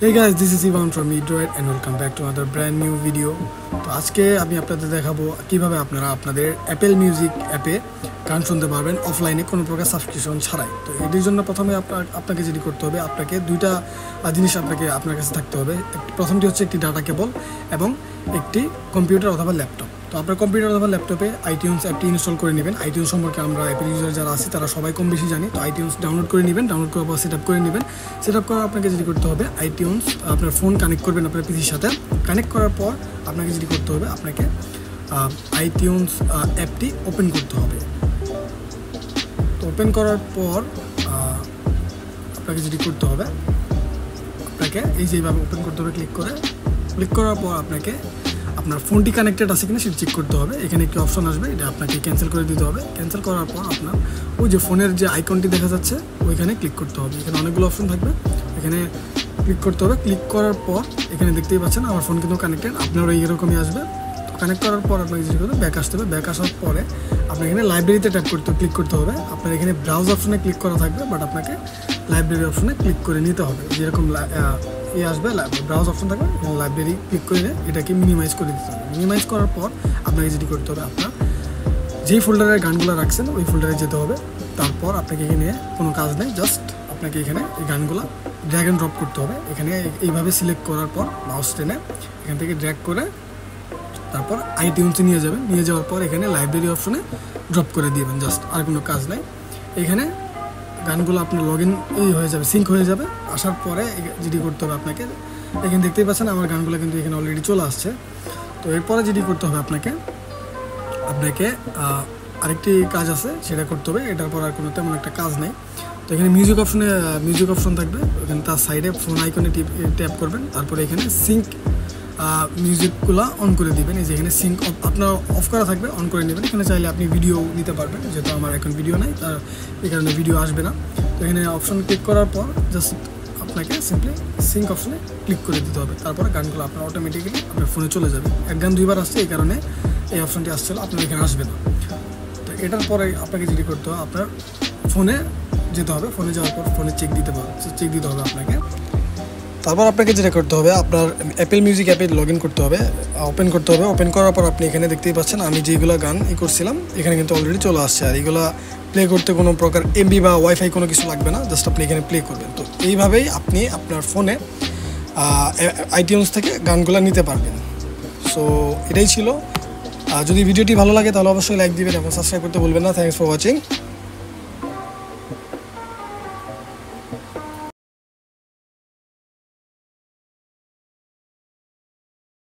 Hey guys, this is Ivan from eDroid and welcome back to another brand new video. তো আজকে আমি আপনাদের দেখাবো কিভাবে আপনারা আপনাদের অ্যাপেল মিউজিক অ্যাপে গান শুনতে পারবেন অফলাইনে কোনো প্রকার সাবস্ক্রিপশন ছাড়াই। তো এটির জন্য প্রথমে আপনাকে যেটি করতে হবে, আপনাকে দুইটা জিনিস আপনার কাছে থাকতে হবে। প্রথমটি হচ্ছে একটি ডাটা কেবল এবং একটি কম্পিউটার অথবা ল্যাপটপ। তো আপনার কম্পিউটার অথবা ল্যাপটপে আইটিউনস অ্যাপটি ইনস্টল করে নেবেন। আইটিউনস সম্পর্কে আমরা অ্যাপেল ইউজার যারা আছি তারা সবাই কম বেশি জানি। তো আইটিউনস ডাউনলোড করে নেবেন, ডাউনলোড করার পর সেট আপ করে নেবেন। সেট আপ করার আপনাকে যেটি করতে হবে, আইটিউনস আপনার ফোন কানেক্ট করবেন আপনার পিসির সাথে। কানেক্ট করার পর আপনাকে যেটি করতে হবে, আপনাকে আইটিউনস অ্যাপটি ওপেন করতে হবে। তো ওপেন করার পর আপনাকে যেটি করতে হবে, আপনাকে এই যেভাবে ওপেন করতে হবে, ক্লিক করার পর আপনাকে আপনার ফোনটি কানেক্টেড আছে কিনা সেটা চেক করতে হবে। এখানে একটি অপশন আসবে, এটা আপনাকে ক্যান্সেল করে দিতে হবে। ক্যান্সেল করার পর আপনার ওই যে ফোনের যে আইকনটি দেখা যাচ্ছে ওইখানে ক্লিক করতে হবে। এখানে অনেকগুলো অপশন থাকবে, এখানে ক্লিক করতে হবে। ক্লিক করার পর এখানে দেখতেই পাচ্ছেন আমার ফোন কিন্তু কানেক্টেড, আপনারও এইরকমই আসবে। তো কানেক্ট করার পর আপনাকে যেটা করতে হবে, ব্যাক আসতে হবে। ব্যাক আসার পরে আপনার এখানে লাইব্রেরিতে ক্লিক করতে হবে। আপনার এখানে ব্রাউজ অপশনে ক্লিক করা থাকবে, বাট আপনাকে লাইব্রেরি অপশনে ক্লিক করে নিতে হবে। যেরকম আসবে ব্রাউজ অপশন থাকবে, লাইব্রেরি ক্লিক করে এটাকে মিনিমাইজ করে দিতে হবে। মিনিমাইজ করার পর আপনাকে যেটি করতে হবে, আপনার যেই ফোল্ডারের গানগুলো রাখছেন ওই ফোল্ডারে যেতে হবে। তারপর আপনাকে এখানে কোনো কাজ নেই, জাস্ট আপনাকে এখানে এই গানগুলো ড্র্যাগ অ্যান্ড ড্রপ করতে হবে। এখানে এইভাবে সিলেক্ট করার পর মাউস টেনে এখান থেকে ড্র্যাগ করে তারপর আইটিউনসে নিয়ে যাবেন। নিয়ে যাওয়ার পর এখানে লাইব্রেরি অপশনে ড্রপ করে দিবেন, জাস্ট আর কোনো কাজ নেই। এখানে গানগুলো আপনার লগ ইন হয়ে যাবে, সিঙ্ক হয়ে যাবে। আসার পরে যেটি করতে হবে, আপনাকে এখানে দেখতেই পাচ্ছেন আমার গানগুলো কিন্তু এখানে অলরেডি চলে আসছে। তো এরপরে যেটি করতে হবে, আপনাকে আরেকটি কাজ আছে সেটা করতে হবে। এটার পর আর কোনো তেমন একটা কাজ নেই। তো এখানে মিউজিক অপশন থাকবে, এখানে তার সাইডে ফোন আইকনে ট্যাপ করবেন। তারপরে এখানে সিঙ্ক মিউজিকগুলো অন করে দিবেন। এই যে এখানে সিঙ্ক আপনার অফ করা থাকবে, অন করে নেবেন। এখানে চাইলে আপনি ভিডিও নিতে পারবেন, যেহেতু আমার এখন ভিডিও নাই তার এই কারণে ভিডিও আসবে না। তো এখানে অপশন ক্লিক করার পর জাস্ট আপনাকে সিম্পলি সিঙ্ক অপশনে ক্লিক করে দিতে হবে। তারপরে গানগুলো আপনার অটোমেটিক্যালি আপনার ফোনে চলে যাবে। এক গান দুইবার আসছে, এই কারণে এই অপশনটি আসছিল, আপনার এখানে আসবে না। তো এটার পরে আপনাকে যেটি করতে হবে, আপনার ফোনে যেতে হবে। ফোনে যাওয়ার পর ফোনে চেক দিতে হবে আপনাকে। তারপর আপনাকে যেটা করতে হবে, আপনার অ্যাপেল মিউজিক অ্যাপে লগ ইন করতে হবে, ওপেন করতে হবে। ওপেন করার পর আপনি এখানে দেখতেই পাচ্ছেন আমি যেগুলো গান করছিলাম এখানে কিন্তু অলরেডি চলে আসছে। আর এগুলো প্লে করতে কোনো প্রকার এমবি বা ওয়াইফাই কোনো কিছু লাগবে না, জাস্ট আপনি এখানে প্লে করবেন। তো এইভাবেই আপনি আপনার ফোনে আইটিউনস থেকে গানগুলো নিতে পারবেন। সো এটাই ছিল। যদি ভিডিওটি ভালো লাগে তাহলে অবশ্যই লাইক দিবেন এবং সাবস্ক্রাইব করতে ভুলবেন না। Thanks for watching.